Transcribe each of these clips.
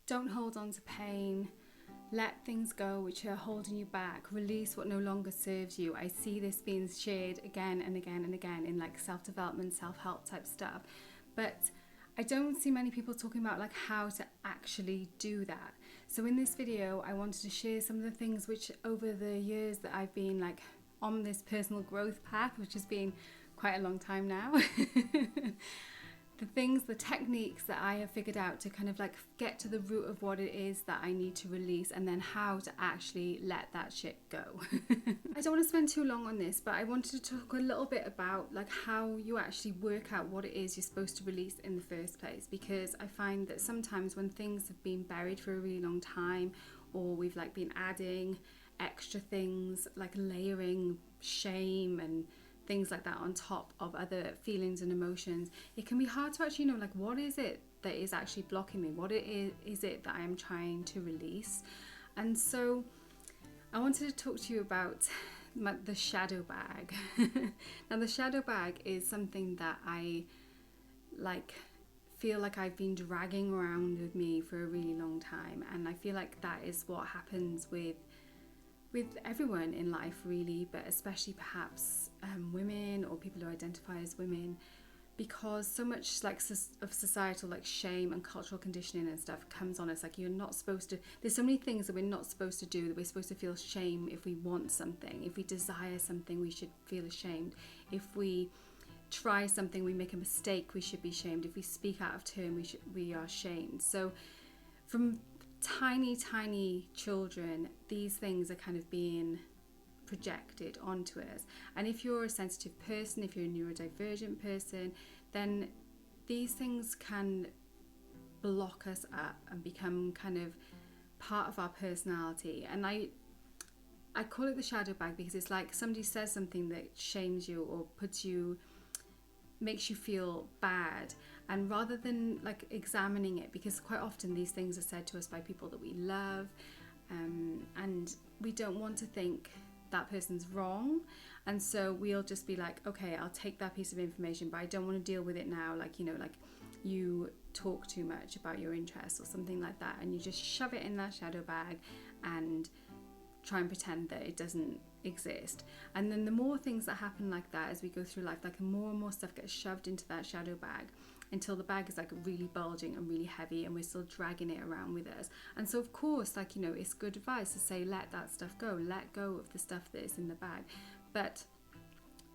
Don't hold on to pain. Let things go which are holding you back. Release what no longer serves you. I see this being shared again and again and again in like self-development, self-help type stuff. But I don't see many people talking about like how to actually do that. So in this video, I wanted to share some of the things which over the years that I've been like on this personal growth path, which has been quite a long time now. The things, the techniques that I have figured out to kind of like get to the root of what it is that I need to release, and then how to actually let that shit go. I don't want to spend too long on this, but I wanted to talk a little bit about like how you actually work out what it is you're supposed to release in the first place, because I find that sometimes when things have been buried for a really long time, or we've like been adding extra things like layering shame and things like that on top of other feelings and emotions, it can be hard to actually know like what is it that is actually blocking me, what is it that I am trying to release. And so I wanted to talk to you about the shadow bag. Now the shadow bag is something that I like feel like I've been dragging around with me for a really long time, and I feel like that is what happens with everyone in life really, but especially perhaps women or people who identify as women, because so much like of societal like shame and cultural conditioning and stuff comes on us. Like you're not supposed to, there's so many things that we're not supposed to do, that we're supposed to feel shame if we want something, if we desire something we should feel ashamed, if we try something, we make a mistake, we should be shamed, if we speak out of turn, we are shamed. So from tiny children, these things are kind of being projected onto us. And if you're a sensitive person, if you're a neurodivergent person, then these things can block us up and become kind of part of our personality. And I call it the shadow bag because it's like somebody says something that shames you or makes you feel bad, and rather than like examining it, because quite often these things are said to us by people that we love, and we don't want to think that person's wrong, and so we'll just be like, okay, I'll take that piece of information, but I don't want to deal with it now, like, you know, like you talk too much about your interests or something like that, and you just shove it in that shadow bag and try and pretend that it doesn't exist. And then the more things that happen like that as we go through life, like more and more stuff gets shoved into that shadow bag until the bag is like really bulging and really heavy, and we're still dragging it around with us. And so of course, like, you know, it's good advice to say let that stuff go, let go of the stuff that is in the bag. But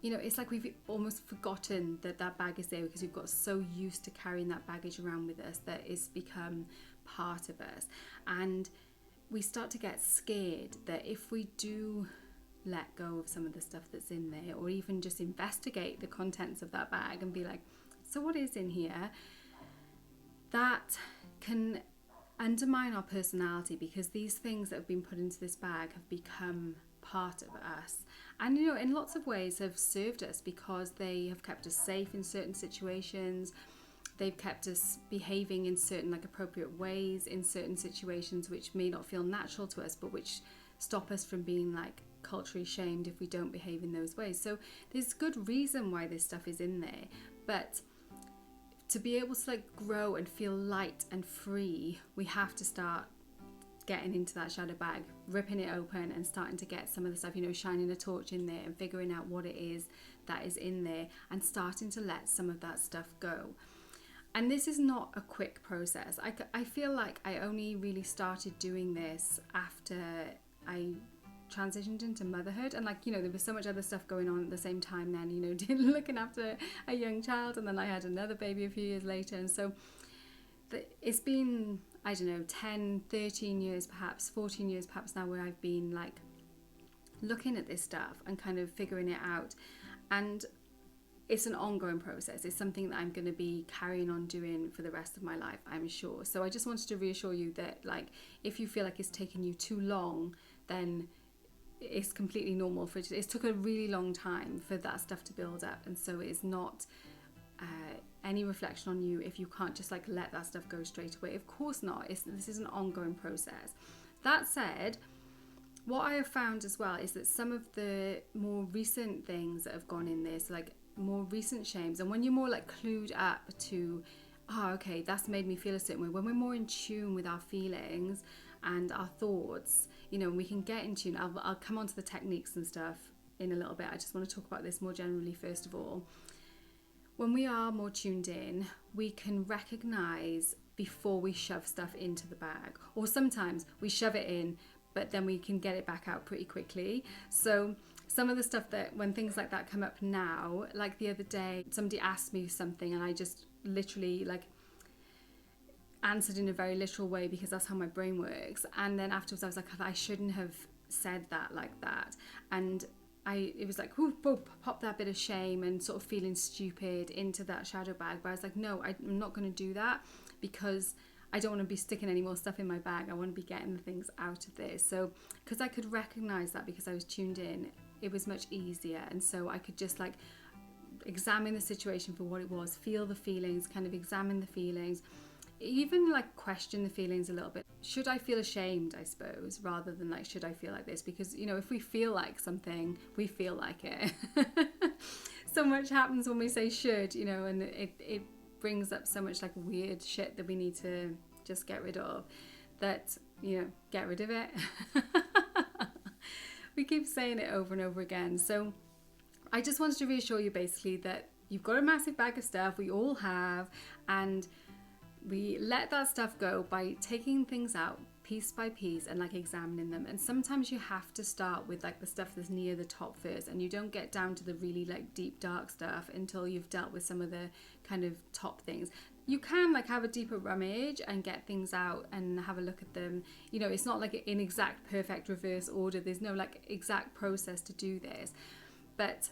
you know, it's like we've almost forgotten that that bag is there because we've got so used to carrying that baggage around with us that it's become part of us. And we start to get scared that if we do let go of some of the stuff that's in there, or even just investigate the contents of that bag and be like, so what is in here, that can undermine our personality, because these things that have been put into this bag have become part of us, and you know, in lots of ways have served us because they have kept us safe in certain situations. They've kept us behaving in certain like appropriate ways in certain situations which may not feel natural to us, but which stop us from being like culturally shamed if we don't behave in those ways. So there's good reason why this stuff is in there, but to be able to like grow and feel light and free, we have to start getting into that shadow bag, ripping it open and starting to get some of the stuff, you know, shining a torch in there and figuring out what it is that is in there and starting to let some of that stuff go. And this is not a quick process. I feel like I only really started doing this after I transitioned into motherhood, and like, you know, there was so much other stuff going on at the same time then, you know, looking after a young child, and then I had another baby a few years later, and so it's been, I don't know, 10, 13 years perhaps, 14 years perhaps now, where I've been like looking at this stuff and kind of figuring it out. And it's an ongoing process. It's something that I'm going to be carrying on doing for the rest of my life, I'm sure. So I just wanted to reassure you that like, if you feel like it's taken you too long, then it's completely normal for it. It took a really long time for that stuff to build up, and so it's not any reflection on you if you can't just like let that stuff go straight away. Of course not. This is an ongoing process. That said, what I have found as well is that some of the more recent things that have gone in this, like more recent shames, and when you're more like clued up to oh, okay, that's made me feel a certain way. When we're more in tune with our feelings and our thoughts, you know, we can get in tune. I'll come on to the techniques and stuff in a little bit. I just want to talk about this more generally first of all. When we are more tuned in, we can recognize before we shove stuff into the bag. Or sometimes we shove it in, but then we can get it back out pretty quickly. So some of the stuff that, when things like that come up now, like the other day, somebody asked me something and I just literally like answered in a very literal way because that's how my brain works. And then afterwards I was like, I shouldn't have said that like that. And it was like, pop that bit of shame and sort of feeling stupid into that shadow bag. But I was like, no, I'm not going to do that because I don't want to be sticking any more stuff in my bag. I want to be getting the things out of this. So because I could recognize that because I was tuned in, it was much easier. And so I could just like examine the situation for what it was, feel the feelings, kind of examine the feelings, even like question the feelings a little bit. Should I feel ashamed, I suppose, rather than like, should I feel like this? Because, you know, if we feel like something, we feel like it. So much happens when we say should, you know, and it brings up so much like weird shit that we need to just get rid of, that, you know, get rid of it. We keep saying it over and over again. So I just wanted to reassure you basically that you've got a massive bag of stuff, we all have, and we let that stuff go by taking things out piece by piece and like examining them. And sometimes you have to start with like the stuff that's near the top first, and you don't get down to the really like deep dark stuff until you've dealt with some of the kind of top things. You can like have a deeper rummage and get things out and have a look at them. You know, it's not like in exact perfect reverse order. There's no like exact process to do this, but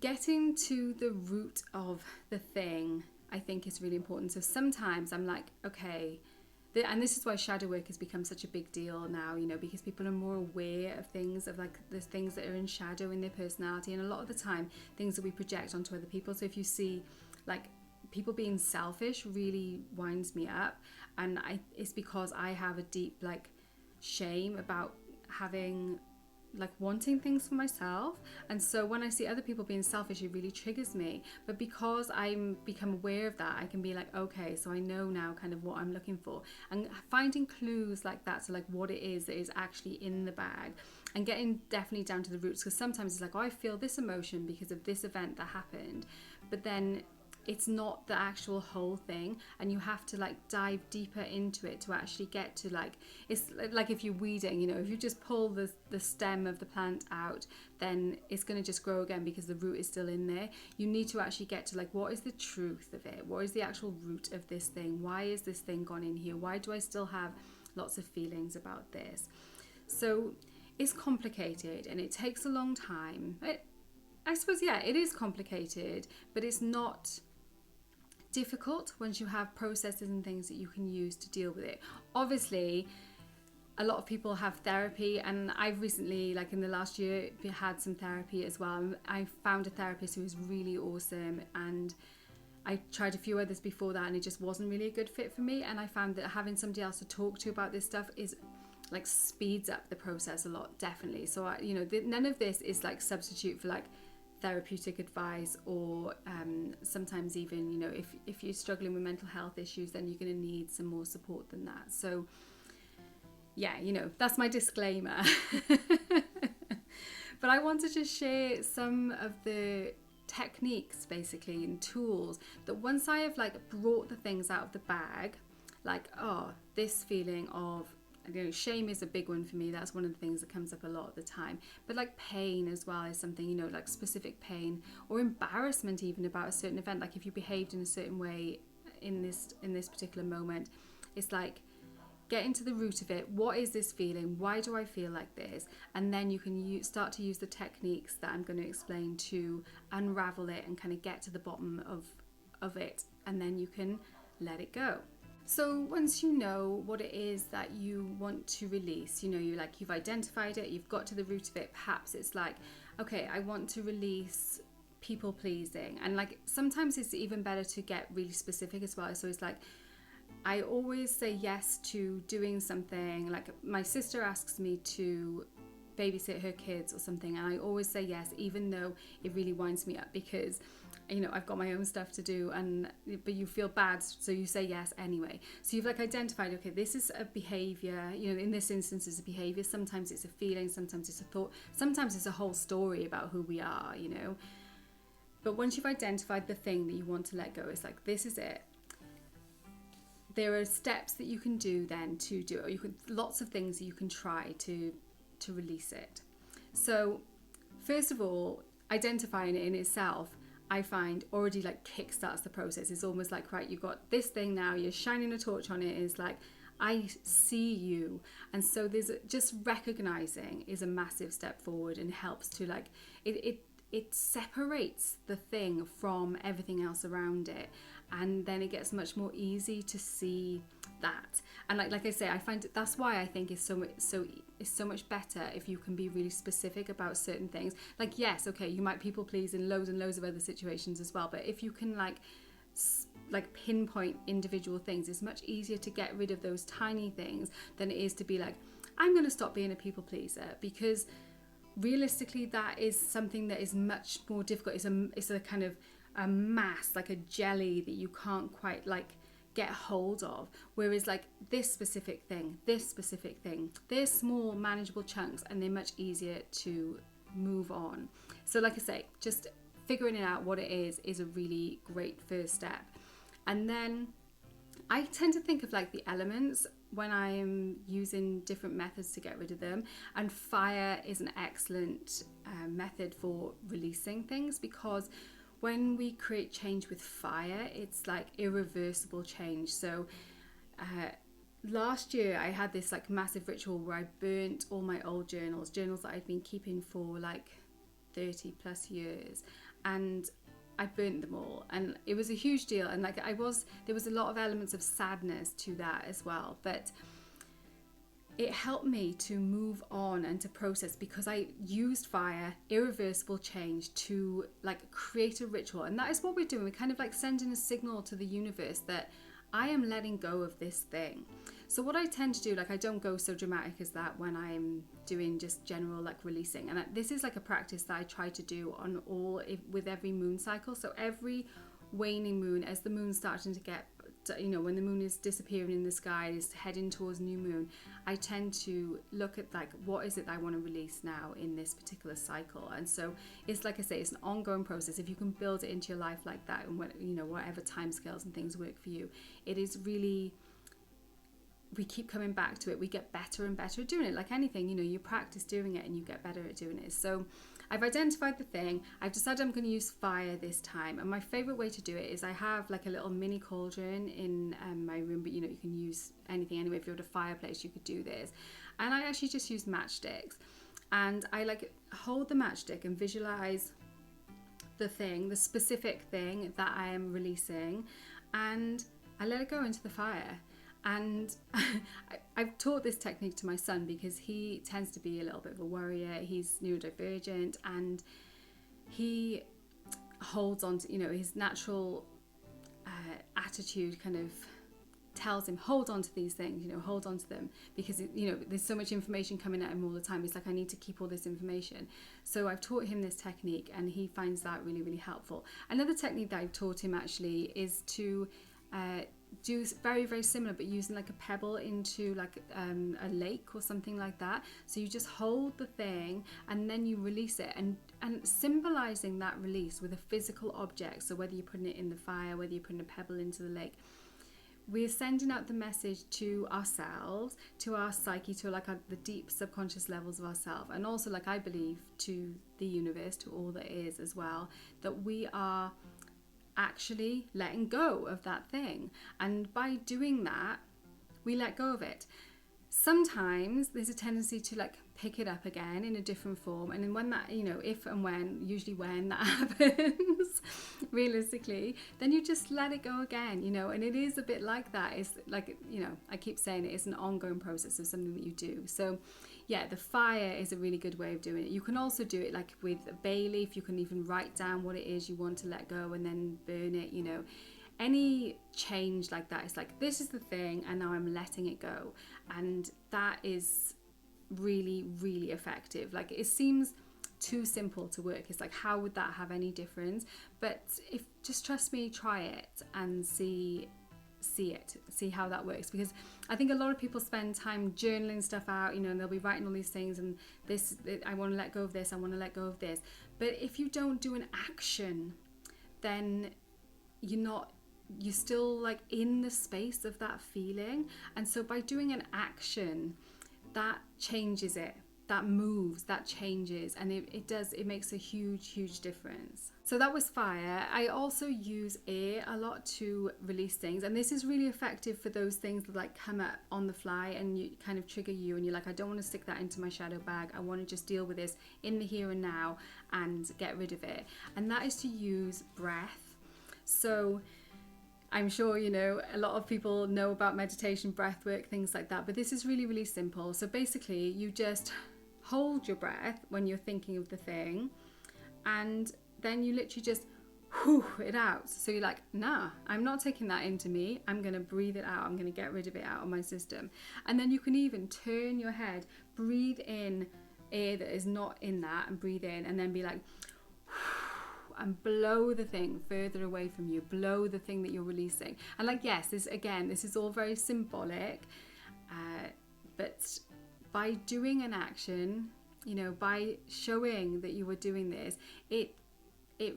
getting to the root of the thing, I think, is really important. So sometimes I'm like, okay, and this is why shadow work has become such a big deal now, you know, because people are more aware of things, of like the things that are in shadow in their personality, and a lot of the time things that we project onto other people. So if you see like people being selfish really winds me up, and it's because I have a deep like shame about having like wanting things for myself, and so when I see other people being selfish, it really triggers me. But because I'm become aware of that, I can be like, okay, so I know now kind of what I'm looking for, and finding clues like that, so like what it is that is actually in the bag, and getting definitely down to the roots. Because sometimes it's like, oh, I feel this emotion because of this event that happened, but then it's not the actual whole thing, and you have to like dive deeper into it to actually get to like, it's like if you're weeding, you know, if you just pull the stem of the plant out, then it's going to just grow again because the root is still in there. You need to actually get to like, what is the truth of it? What is the actual root of this thing? Why is this thing gone in here? Why do I still have lots of feelings about this? So it's complicated and it takes a long time. I suppose, yeah, it is complicated, but it's not difficult once you have processes and things that you can use to deal with it. Obviously, a lot of people have therapy, and I've recently, like in the last year, had some therapy as well. I found a therapist who was really awesome, and I tried a few others before that, and it just wasn't really a good fit for me. And I found that having somebody else to talk to about this stuff is like speeds up the process a lot, definitely. So you know, none of this is like substitute for like therapeutic advice, or sometimes even, you know, if you're struggling with mental health issues, then you're going to need some more support than that. So yeah, you know, that's my disclaimer. But I wanted to share some of the techniques basically and tools that once I have like brought the things out of the bag, like, oh, this feeling of, you know, shame is a big one for me. That's one of the things that comes up a lot of the time. But like pain as well is something, you know, like specific pain or embarrassment even about a certain event. Like if you behaved in a certain way in this particular moment, it's like getting to the root of it. What is this feeling? Why do I feel like this? And then you can start to use the techniques that I'm going to explain to unravel it and kind of get to the bottom of it, and then you can let it go. So once you know what it is that you want to release, you know, you've identified it, you've got to the root of it. Perhaps it's like, okay, I want to release people pleasing, and like sometimes it's even better to get really specific as well. So it's like, I always say yes to doing something. Like my sister asks me to babysit her kids or something, and I always say yes, even though it really winds me up, because you know, I've got my own stuff to do, but you feel bad, so you say yes anyway. So you've like identified, okay, this is a behavior, you know, in this instance it's a behavior, sometimes it's a feeling, sometimes it's a thought, sometimes it's a whole story about who we are, you know. But once you've identified the thing that you want to let go, it's like, this is it. There are steps that you can do then to do it. Lots of things that you can try to release it. So first of all, identifying it in itself, I find already like kickstarts the process. It's almost like, right, you've got this thing now, you're shining a torch on it. It's like, I see you. And so just recognizing is a massive step forward, and helps to like, it separates the thing from everything else around it, and then it gets much more easy to see that. And like I say, I find that's why I think it's so much better if you can be really specific about certain things. Like, yes, okay, you might people please in loads and loads of other situations as well, but if you can like pinpoint individual things, it's much easier to get rid of those tiny things than it is to be like, I'm going to stop being a people pleaser, because realistically that is something that is much more difficult. It's a kind of a mass, like a jelly that you can't quite like get hold of, whereas like this specific thing, they're small manageable chunks, and they're much easier to move on. So like I say, just figuring it out what it is a really great first step. And then I tend to think of like the elements when I'm using different methods to get rid of them, and fire is an excellent method for releasing things, because when we create change with fire, it's like irreversible change. So last year I had this like massive ritual where I burnt all my old journals that I'd been keeping for like 30 plus years, and I burnt them all, and it was a huge deal. And like there was a lot of elements of sadness to that as well, but it helped me to move on and to process, because I used fire, irreversible change, to like create a ritual. And that is what we're doing. We're kind of like sending a signal to the universe that I am letting go of this thing. So what I tend to do, like I don't go so dramatic as that when I'm doing just general like releasing. And this is like a practice that I try to do with every moon cycle. So every waning moon, as the moon's starting to get, you know, when the moon is disappearing in the sky, is heading towards new moon, I tend to look at like, what is it that I want to release now in this particular cycle. And so it's like I say, it's an ongoing process. If you can build it into your life like that, and you know, whatever timescales and things work for you, it is really, we keep coming back to it. We get better and better at doing it. Like anything, you know, you practice doing it and you get better at doing it. So I've identified the thing. I've decided I'm going to use fire this time. And my favorite way to do it is I have like a little mini cauldron in my room, but you know, you can use anything anyway. If you're at a fireplace, you could do this. And I actually just use matchsticks. And I like hold the matchstick and visualize the specific thing that I am releasing, and I let it go into the fire. And I've taught this technique to my son because he tends to be a little bit of a worrier. He's neurodivergent, and he holds on to, you know, his natural attitude kind of tells him, hold on to these things, you know, hold on to them, because you know, there's so much information coming at him all the time. It's like, I need to keep all this information. So I've taught him this technique, and he finds that really, really helpful. Another technique that I've taught him actually is to do very, very similar, but using like a pebble into like a lake or something like that. So you just hold the thing and then you release it, and symbolizing that release with a physical object. So whether you're putting it in the fire, whether you're putting a pebble into the lake, we're sending out the message to ourselves, to our psyche, to like the deep subconscious levels of ourselves, and also, like, I believe, to the universe, to all that is as well, that we are actually letting go of that thing. And by doing that, we let go of it. Sometimes there's a tendency to like pick it up again in a different form, and then when that, you know, if and when, usually when that happens realistically, then you just let it go again, you know. And it is a bit like that. It's like, you know, I keep saying it's an ongoing process of something that you do. So yeah, the fire is a really good way of doing it. You can also do it like with a bay leaf. You can even write down what it is you want to let go and then burn it, you know. Any change like that, it's like, this is the thing and now I'm letting it go. And that is really, really effective. Like, it seems too simple to work. It's like, how would that have any difference? But if just trust me, try it and see how that works. Because I think a lot of people spend time journaling stuff out, and they'll be writing all these things, and this, I want to let go of this, I want to let go of this. But if you don't do an action, then you're still like in the space of that feeling. And so by doing an action, that changes it, that moves, that changes, and it makes a huge difference. So that was fire. I also use air a lot to release things, and this is really effective for those things that like come up on the fly and you kind of trigger you, and you're like, I don't want to stick that into my shadow bag, I want to just deal with this in the here and now and get rid of it. And that is to use breath. So I'm sure, a lot of people know about meditation, breath work, things like that, but this is really simple. So basically you just hold your breath when you're thinking of the thing, and then you literally just whew it out. So you're like, nah, I'm not taking that into me, I'm going to breathe it out, I'm going to get rid of it out of my system. And then you can even turn your head, breathe in air that is not in that, and breathe in, and then be like, and blow the thing further away from you, blow the thing that you're releasing. And like, yes, this is all very symbolic, but by doing an action, by showing that you were doing this, it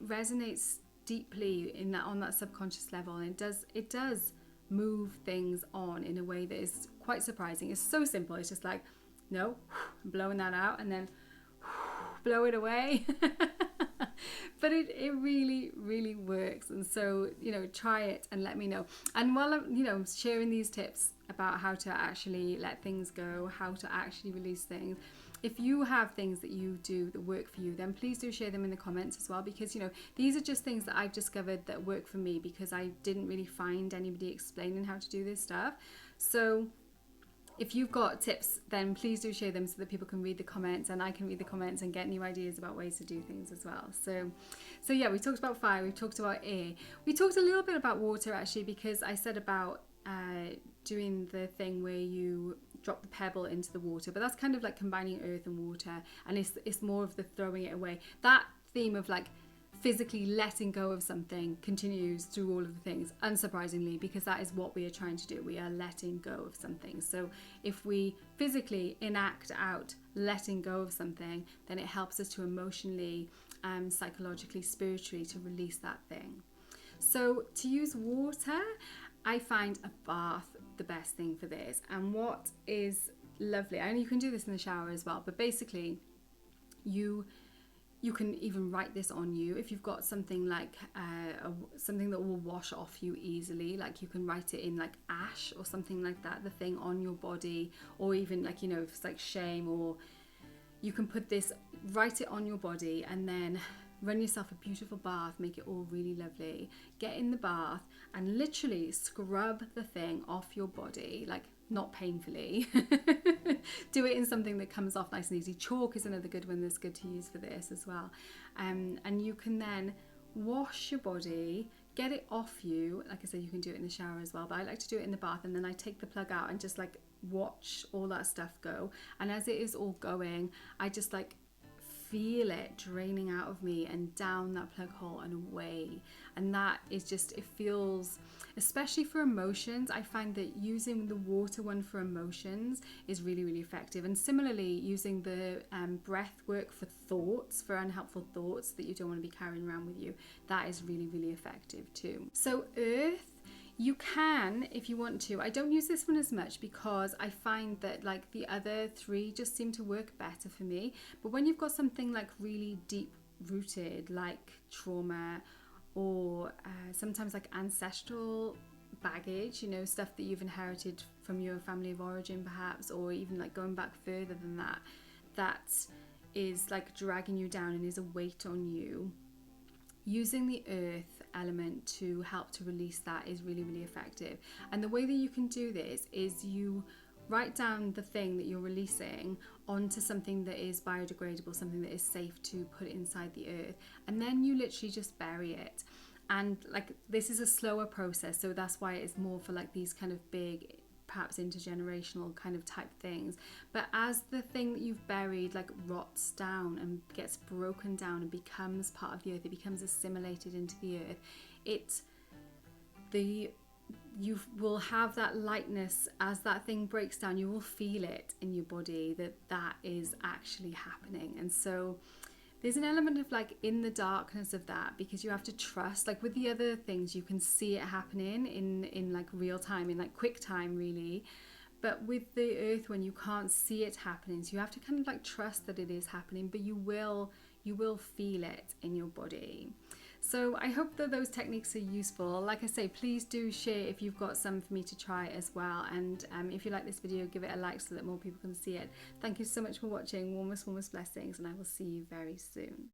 resonates deeply on that subconscious level, and it does move things on in a way that is quite surprising. It's so simple. It's just like, no, blowing that out, and then blow it away. But it really works. And so, try it and let me know. And while I'm, sharing these tips about how to actually let things go, how to actually release things, if you have things that you do that work for you, then please do share them in the comments as well, because these are just things that I've discovered that work for me, because I didn't really find anybody explaining how to do this stuff. So if you've got tips, then please do share them so that people can read the comments, and I can read the comments and get new ideas about ways to do things as well. So yeah, we talked about fire, we talked about air, we talked a little bit about water actually, because I said about doing the thing where you drop the pebble into the water, but that's kind of like combining earth and water, and it's more of the throwing it away. That theme of like physically letting go of something continues through all of the things, unsurprisingly, because that is what we are trying to do. We are letting go of something. So if we physically enact out letting go of something, then it helps us to emotionally, psychologically, spiritually, to release that thing. So to use water, I find a bath the best thing for this. And what is lovely, and you can do this in the shower as well, but basically you can even write this on you. If you've got something like something that will wash off you easily, like you can write it in like ash or something like that, the thing on your body, or even like, if it's like shame, or you can write it on your body, and then run yourself a beautiful bath, make it all really lovely. Get in the bath and literally scrub the thing off your body, like not painfully. Do it in something that comes off nice and easy. Chalk is another good one that's good to use for this as well. And you can then wash your body, get it off you. Like I said, you can do it in the shower as well, but I like to do it in the bath, and then I take the plug out and just like watch all that stuff go. And as it is all going, I just like feel it draining out of me and down that plug hole and away. And that is just, it feels, especially for emotions, I find that using the water one for emotions is really effective. And similarly, using the breath work for thoughts, for unhelpful thoughts that you don't want to be carrying around with you, that is really effective too. So earth, you can, if you want to. I don't use this one as much because I find that like the other three just seem to work better for me. But when you've got something like really deep rooted, like trauma, or sometimes like ancestral baggage, stuff that you've inherited from your family of origin perhaps, or even like going back further than that, that is like dragging you down and is a weight on you, using the earth element to help to release that is really effective. And the way that you can do this is you write down the thing that you're releasing onto something that is biodegradable, something that is safe to put inside the earth, and then you literally just bury it. And like, this is a slower process, so that's why it's more for like these kind of big perhaps intergenerational kind of type things. But as the thing that you've buried like rots down and gets broken down and becomes part of the earth, it becomes assimilated into the earth, you will have that lightness. As that thing breaks down, you will feel it in your body that is actually happening. And so there's an element of like in the darkness of that, because you have to trust, like with the other things you can see it happening in like real time, in like quick time really, but with the earth, when you can't see it happening, so you have to kind of like trust that it is happening, but you will feel it in your body. So I hope that those techniques are useful. Like I say, please do share if you've got some for me to try as well. And if you like this video, give it a like so that more people can see it. Thank you so much for watching. Warmest blessings, and I will see you very soon.